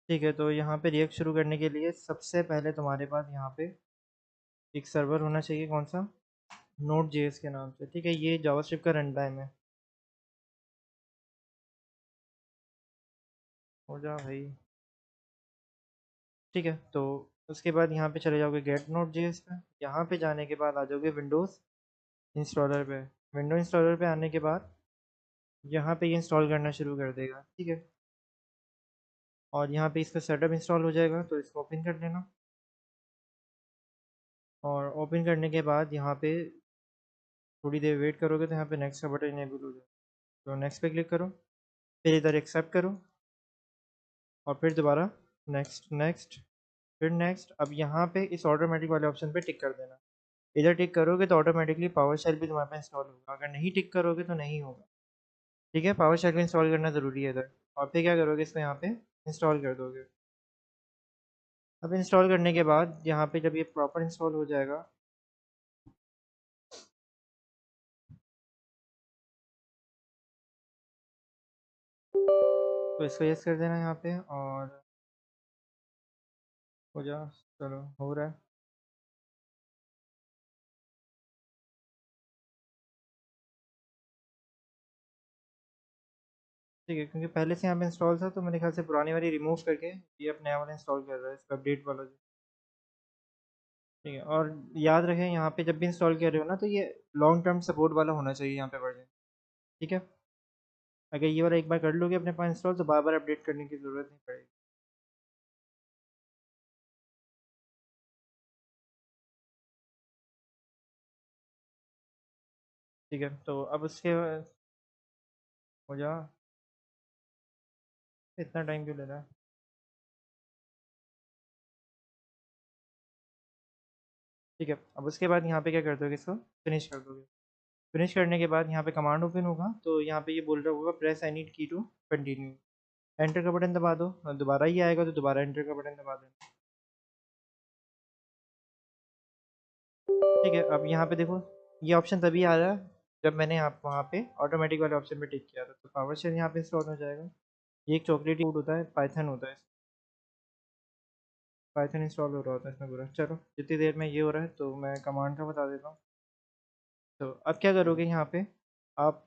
ठीक है, तो यहाँ पे रिएक्ट शुरू करने के लिए सबसे पहले तुम्हारे पास यहाँ पे एक सर्वर होना चाहिए। कौन सा? नोड जेएस के नाम से। ठीक है, ये जावास्क्रिप्ट का रन टाइम है। हो जा भाई। ठीक है, तो उसके बाद यहाँ पे चले जाओगे गेट नोड जेएस पे। यहाँ पे जाने के बाद आ जाओगे विंडोज़ इंस्टॉलर पे। विंडो इंस्टॉलर पे आने के बाद यहाँ पे ये इंस्टॉल करना शुरू कर देगा। ठीक है, और यहाँ पे इसका सेटअप इंस्टॉल हो जाएगा, तो इसको ओपन कर लेना। और ओपन करने के बाद यहाँ पे थोड़ी देर वेट करोगे तो यहाँ पे नेक्स्ट का बटन इनेबल हो जाएगा। तो नेक्स्ट पे क्लिक करो, फिर इधर एक्सेप्ट करो, और फिर दोबारा नेक्स्ट नेक्स्ट, फिर नेक्स्ट। अब यहाँ पे इस ऑटोमेटिक वाले ऑप्शन पे टिक कर देना। इधर टिक करोगे तो ऑटोमेटिकली पावर शेल भी तुम्हारे पास इंस्टॉल होगा, अगर नहीं टिक करोगे तो नहीं होगा। ठीक है, पावर शेल को इंस्टॉल करना ज़रूरी है इधर। और फिर क्या करोगे, इसको यहाँ पे इंस्टॉल कर दोगे। अब इंस्टॉल करने के बाद यहाँ पे जब ये प्रॉपर इंस्टॉल हो जाएगा, तो इसको यस कर देना यहाँ पे, और हो जा। चलो, हो रहा है। ठीक है, क्योंकि पहले से यहाँ पे इंस्टॉल था तो मेरे ख्याल से पुरानी वाली रिमूव करके ये अब नया वाला इंस्टॉल कर रहा है, इसका अपडेट वाला जो। ठीक है, और याद रखें यहाँ पे जब भी इंस्टॉल कर रहे हो ना, तो ये लॉन्ग टर्म सपोर्ट वाला होना चाहिए यहाँ पे वर्जन। ठीक है, अगर ये वाला एक बार कर लोगे अपने पास इंस्टॉल, तो बार बार अपडेट करने की ज़रूरत नहीं पड़ेगी। ठीक है, तो अब उसके हो जा। इतना टाइम क्यों ले रहा है? ठीक है, अब उसके बाद यहाँ पे क्या कर दोगे, इसको फिनिश कर दोगे। फिनिश करने के बाद यहाँ पे कमांड ओपन होगा, तो यहाँ पे ये बोल रहा होगा प्रेस एनी की टू कंटिन्यू। एंटर का बटन दबा दो, दोबारा ही आएगा तो दोबारा एंटर का बटन दबा देना। ठीक है, अब यहाँ पे देखो, ये ऑप्शन तभी आ रहा है जब मैंने यहाँ वहाँ पे ऑटोमेटिक वाले ऑप्शन पे टिक किया था, तो पावर शेल यहाँ पे इंस्टॉल हो जाएगा। ये एक चॉकलेटी कोड होता है, पाइथन होता है। पाइथन इंस्टॉल हो रहा होता है इसमें पूरा। चलो, जितनी देर में ये हो रहा है तो मैं कमांड का बता देता हूँ। तो अब क्या करोगे यहाँ पे, आप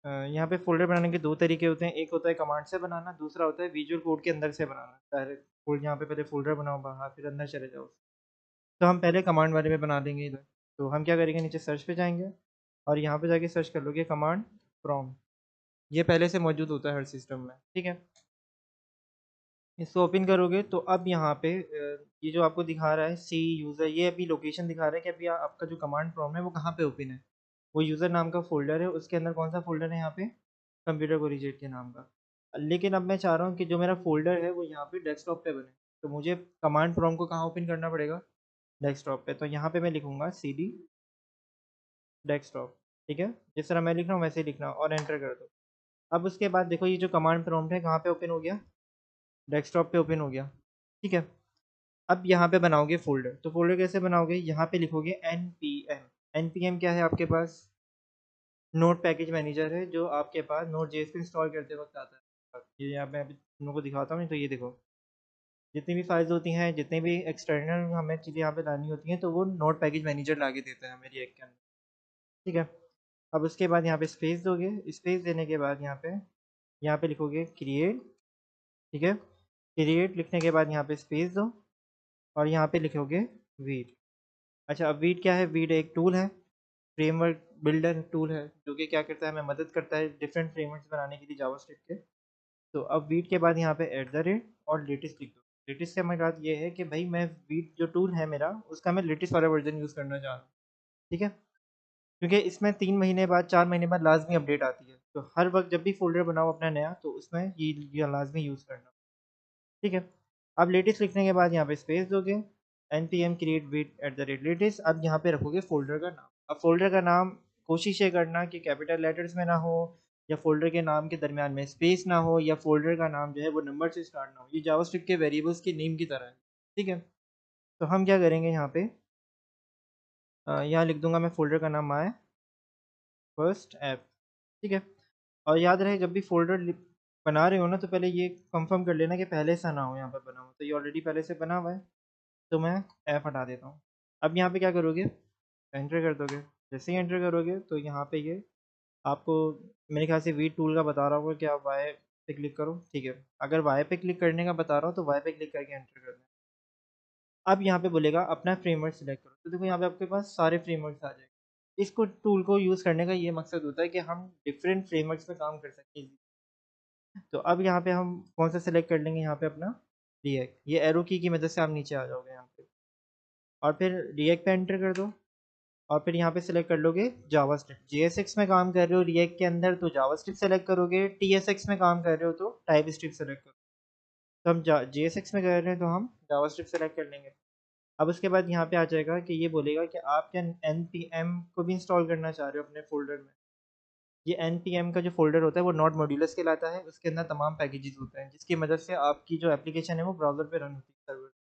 यहाँ पे फ़ोल्डर बनाने के 2 तरीके होते हैं। एक होता है कमांड से बनाना, दूसरा होता है विजुअल कोड के अंदर से बनाना। डायरेक्ट कोड यहाँ पे पहले फ़ोल्डर बनाओ बाहर, फिर अंदर चले जाओ। तो हम पहले कमांड वाले में बना देंगे इधर। तो हम क्या करेंगे, नीचे सर्च पे जाएँगे और यहाँ पे जाके सर्च कर लोगे कमांड प्रॉम्प्ट। ये पहले से मौजूद होता है हर सिस्टम में। ठीक है, इसको ओपन करोगे तो अब यहाँ पे ये जो आपको दिखा रहा है सी यूज़र, ये अभी लोकेशन दिखा रहा है कि अभी आपका जो कमांड प्रॉम्प्ट है वो कहाँ पे ओपन है। वो यूज़र नाम का फ़ोल्डर है, उसके अंदर कौन सा फ़ोल्डर है यहाँ पे, कंप्यूटर कोरिलेट के नाम का। लेकिन अब मैं चाह रहा हूँ कि जो मेरा फ़ोल्डर है वो यहाँ पे डेस्कटॉप पे बने, तो मुझे कमांड प्रॉम्प्ट को कहाँ ओपन करना पड़ेगा, डेस्कटॉप पे। तो यहाँ पे मैं लिखूँगा CD डेस्कटॉप। ठीक है, जिस तरह मैं लिख रहा हूँ वैसे ही लिखना और एंटर कर दो। अब उसके बाद देखो, ये जो कमांड प्रॉम्प्ट है कहाँ पे ओपन हो गया, डेस्कटॉप पे ओपन हो गया। ठीक है, अब यहाँ पे बनाओगे फ़ोल्डर। तो फ़ोल्डर कैसे बनाओगे, यहाँ पे लिखोगे npm। npm क्या है आपके पास, नोट पैकेज मैनेजर है, जो आपके पास नोट जेएस को इंस्टॉल करते वक्त आता है। ये यहाँ मैं अभी तुम लोग को दिखाता हूँ, तो ये देखो, जितनी भी फाइल्स होती हैं, जितनी भी एक्सटर्नल हमें चीज़ें यहाँ पे लानी होती हैं, तो वो नोट पैकेज मैनेजर ला के देता है मेरी एक के अंदर। ठीक है, अब उसके बाद यहाँ पे स्पेस दोगे। स्पेस देने के बाद यहाँ पे लिखोगे क्रिएट। ठीक है, क्रिएट लिखने के बाद यहाँ पे स्पेस दो, और यहाँ पे लिखोगे वीट। अच्छा, अब वीट क्या है, वीट एक टूल है, फ्रेमवर्क बिल्डर टूल है, जो कि क्या करता है, हमें मदद करता है डिफरेंट फ्रेमवर्क्स बनाने के लिए जावास्क्रिप्ट के। तो अब वीट के बाद यहाँ पे @ और लेटेस्ट लिख दो। लेटेस्ट का मतलब ये है कि भाई मैं वीट जो टूल है मेरा, उसका मैं लेटेस्ट वाला वर्जन यूज़ करना चाह रहा हूँ। ठीक है, क्योंकि इसमें 3 महीने बाद 4 महीने बाद लाजमी अपडेट आती है, तो हर वक्त जब भी फोल्डर बनाओ अपना नया, तो उसमें ये लाजमी यूज़ करना। ठीक है, अब लेटेस्ट लिखने के बाद यहाँ पे स्पेस दोगे, npm create with @latest। अब यहाँ पे रखोगे फोल्डर का नाम। अब फोल्डर का नाम कोशिश ये करना कि कैपिटल लेटर्स में ना हो, या फोल्डर के नाम के दरमियान में स्पेस ना हो, या फोल्डर का नाम जो है वो नंबर से स्टार्ट ना हो। ये जावास्क्रिप्ट के वेरिएबल्स के नेम की तरह है। ठीक है, तो हम क्या करेंगे यहाँ पे, यहाँ लिख दूंगा मैं फोल्डर का नाम माय फर्स्ट ऐप। ठीक है, और याद रहे जब भी फोल्डर बना रहे हो ना तो पहले ये कंफर्म कर लेना कि पहले से ना हो यहाँ पे बना हुआ, तो ये ऑलरेडी पहले से बना हुआ है, तो मैं एफ हटा देता हूँ। अब यहाँ पे क्या करोगे, एंटर कर दोगे। जैसे ही एंटर करोगे तो यहाँ पे ये आपको मेरे ख्याल से वी टूल का बता रहा होगा कि आप वाई पे क्लिक करो, ठीक है। अगर वाई पे क्लिक करने का बता रहा हो तो वाई पे क्लिक करके एंटर करना है। अब यहाँ पे बोलेगा अपना फ्रेमवर्क सिलेक्ट करो, तो देखो यहाँ पे आपके पास सारे फ्रेमवर्क्स आ जाएंगे। इसको टूल को यूज़ करने का ये मकसद होता है कि हम डिफरेंट फ्रेमवर्क्स पे काम कर सकें। तो अब यहाँ पे हम कौन सा सिलेक्ट कर लेंगे, यहाँ पे अपना रिएक्ट, ये एरो की मदद से आप नीचे आ जाओगे यहाँ पे, और फिर रिएक्ट पे एंटर कर दो, और फिर यहाँ पे सिलेक्ट कर लोगे जावास्क्रिप्ट। JSX में काम कर रहे हो रिएक्ट के अंदर तो जावास्क्रिप्ट सेलेक्ट करोगे, TSX में काम कर रहे हो तो टाइप स्क्रिप्ट सेलेक्ट करो। तो हम JSX में कर रहे हैं तो हम जावास्क्रिप्ट सेलेक्ट कर लेंगे। अब उसके बाद यहाँ पे आ जाएगा कि ये बोलेगा कि आप क्या npm को भी इंस्टॉल करना चाह रहे हो अपने फोल्डर में। ये npm का जो फोल्डर होता है वो नॉट मॉड्यूलस कहलाता है, उसके अंदर तमाम पैकेजेस होते हैं जिसकी मदद से आपकी जो एप्लीकेशन है वो ब्राउजर पे रन होती है सर्वर।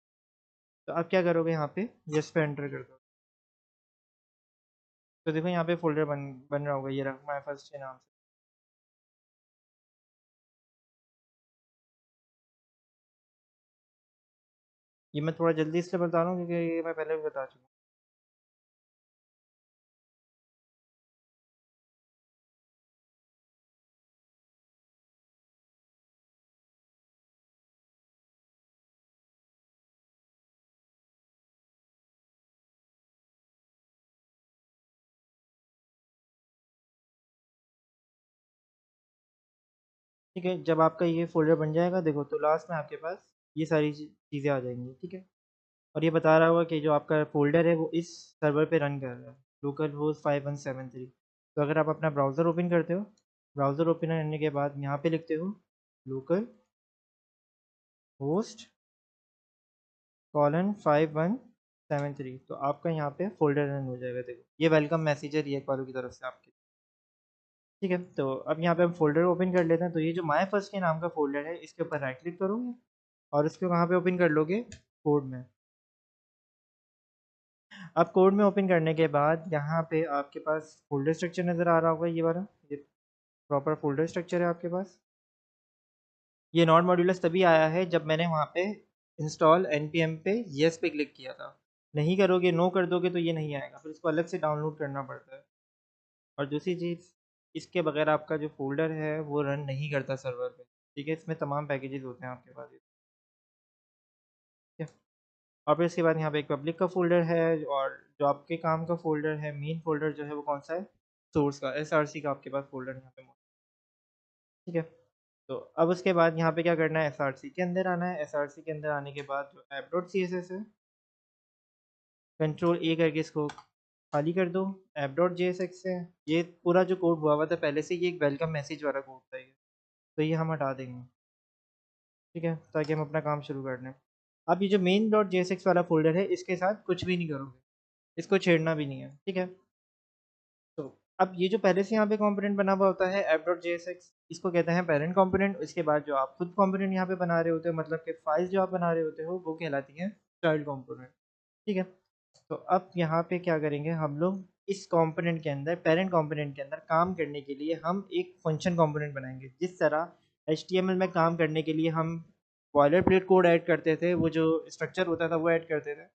तो आप क्या करोगे, यहाँ पे यस पे एंटर कर दो। तो देखो यहाँ पे फोल्डर बन रहा होगा, ये रहा माय फर्स्ट के नाम से। ये मैं थोड़ा जल्दी इसलिए बता रहा हूँ क्योंकि ये मैं पहले भी बता चुका हूँ। ठीक है, जब आपका ये फोल्डर बन जाएगा देखो तो लास्ट में आपके पास ये सारी चीज़ें आ जाएंगी, ठीक है। और ये बता रहा होगा कि जो आपका फोल्डर है वो इस सर्वर पे रन कर रहा है, लोकल होस्ट 5173। तो अगर आप अपना ब्राउज़र ओपन करते हो, ब्राउज़र ओपन करने के बाद यहाँ पे लिखते हो लोकल होस्ट :5173, तो आपका यहाँ पे फोल्डर रन हो जाएगा। देखो ये वेलकम मैसेज है रिएक्ट वालों की तरफ से आपके, ठीक है। तो अब यहाँ पे हम फोल्डर ओपन कर लेते हैं। तो ये जो माय फर्स्ट के नाम का फोल्डर है इसके ऊपर राइट क्लिक करोगे और इसको कहाँ पे ओपन कर लोगे, कोड में। अब कोड में ओपन करने के बाद यहाँ पे आपके पास फोल्डर स्ट्रक्चर नज़र आ रहा होगा, ये वाला, ये प्रॉपर फोल्डर स्ट्रक्चर है आपके पास। ये नॉन मॉड्यूलस तभी आया है जब मैंने वहाँ पे इंस्टॉल npm पे येस पे क्लिक किया था। नहीं करोगे, नो कर दोगे तो ये नहीं आएगा, फिर इसको अलग से डाउनलोड करना पड़ता है। और दूसरी चीज़, इसके बगैर आपका जो फ़ोल्डर है वो रन नहीं करता सर्वर पे, ठीक है। इसमें तमाम पैकेजेस होते हैं आपके पास, ठीक है। और फिर इसके बाद यहाँ पे एक पब्लिक का फ़ोल्डर है, और जो आपके काम का फ़ोल्डर है, मेन फ़ोल्डर जो है वो कौन सा है, सोर्स का, SRC का आपके पास फ़ोल्डर यहाँ पे मौजूद है, ठीक है। तो अब उसके बाद यहाँ पे क्या करना है, SRC के अंदर आना है। SRC के अंदर आने के बाद जो app.css है, कंट्रोल A करके इसको खाली कर दो। app.jsx है, ये पूरा जो कोड हुआ हुआ था पहले से, ये एक वेलकम मैसेज वाला कोड था ये, तो ये हम हटा देंगे, ठीक है, ताकि हम अपना काम शुरू कर लें। अब ये जो मेन डॉट JSX वाला फोल्डर है इसके साथ कुछ भी नहीं करोगे, इसको छेड़ना भी नहीं है, ठीक है। तो अब ये जो पहले से यहाँ पे कंपोनेंट बना हुआ होता है app.jsx, इसको कहते हैं पेरेंट कंपोनेंट। इसके बाद जो आप खुद कंपोनेंट यहाँ पे बना रहे होते हो, मतलब कि फाइल्स जो आप बना रहे होते हो वो कहलाती हैं चाइल्ड कंपोनेंट, ठीक है। तो अब यहाँ पे क्या करेंगे हम लोग, इस कंपोनेंट के अंदर, पेरेंट कंपोनेंट के अंदर काम करने के लिए हम एक फंक्शन कंपोनेंट बनाएंगे। जिस तरह HTML में काम करने के लिए हम बॉयलर प्लेट कोड ऐड करते थे, वो जो स्ट्रक्चर होता था वो ऐड करते थे,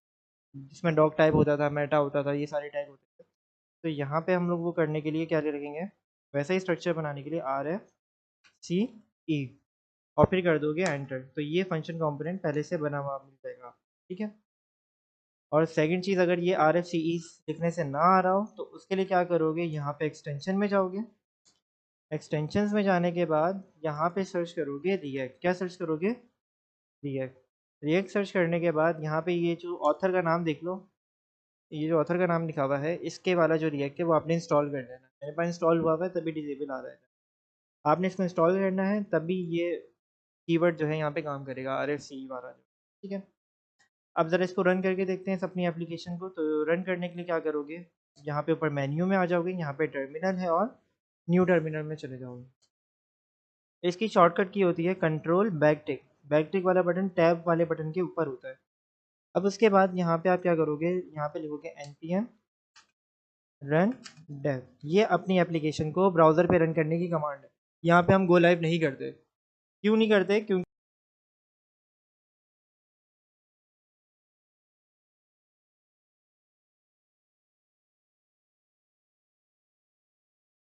जिसमें डॉग टाइप होता था, मेटा होता था, ये सारे टाइप होते थे। तो यहाँ पे हम लोग वो करने के लिए क्या लिखेंगे, वैसा ही स्ट्रक्चर बनाने के लिए RFCE, और फिर कर दोगे एंटर, तो ये फंक्शन कंपोनेंट पहले से बना हुआ मिल जाएगा, ठीक है। और सेकंड चीज़, अगर ये RFCE लिखने से ना आ रहा हो तो उसके लिए क्या करोगे, यहाँ पे एक्सटेंशन में जाओगे। एक्सटेंशंस में जाने के बाद यहाँ पे सर्च करोगे रिएक्ट। क्या सर्च करोगे, रिएक्ट। रिएक्ट सर्च करने के बाद यहाँ पे ये जो ऑथर का नाम देख लो, ये जो ऑथर का नाम लिखा हुआ है, इसके वाला जो रिएक्ट है वो आपने इंस्टॉल कर लेना। मेरे पास इंस्टॉल हुआ हुआ है तभी डिजेबल आ रहा है, आपने इसको इंस्टॉल करना है तभी ये कीवर्ड जो है यहाँ पे काम करेगा, RFCE वाला जो, ठीक है। अब ज़रा इसको रन करके देखते हैं इस अपनी एप्लीकेशन को। तो रन करने के लिए क्या करोगे, यहाँ पे ऊपर मेन्यू में आ जाओगे, यहाँ पे टर्मिनल है और न्यू टर्मिनल में चले जाओगे। इसकी शॉर्टकट की होती है कंट्रोल बैक टिक, बैक टिक वाला बटन टैब वाले बटन के ऊपर होता है। अब उसके बाद यहाँ पे आप क्या करोगे, यहाँ पे लिखोगे npm रन डेव, ये अपनी एप्लीकेशन को ब्राउज़र पे रन करने की कमांड है। यहाँ पे हम गो लाइव नहीं करते, क्यों नहीं करते? क्योंकि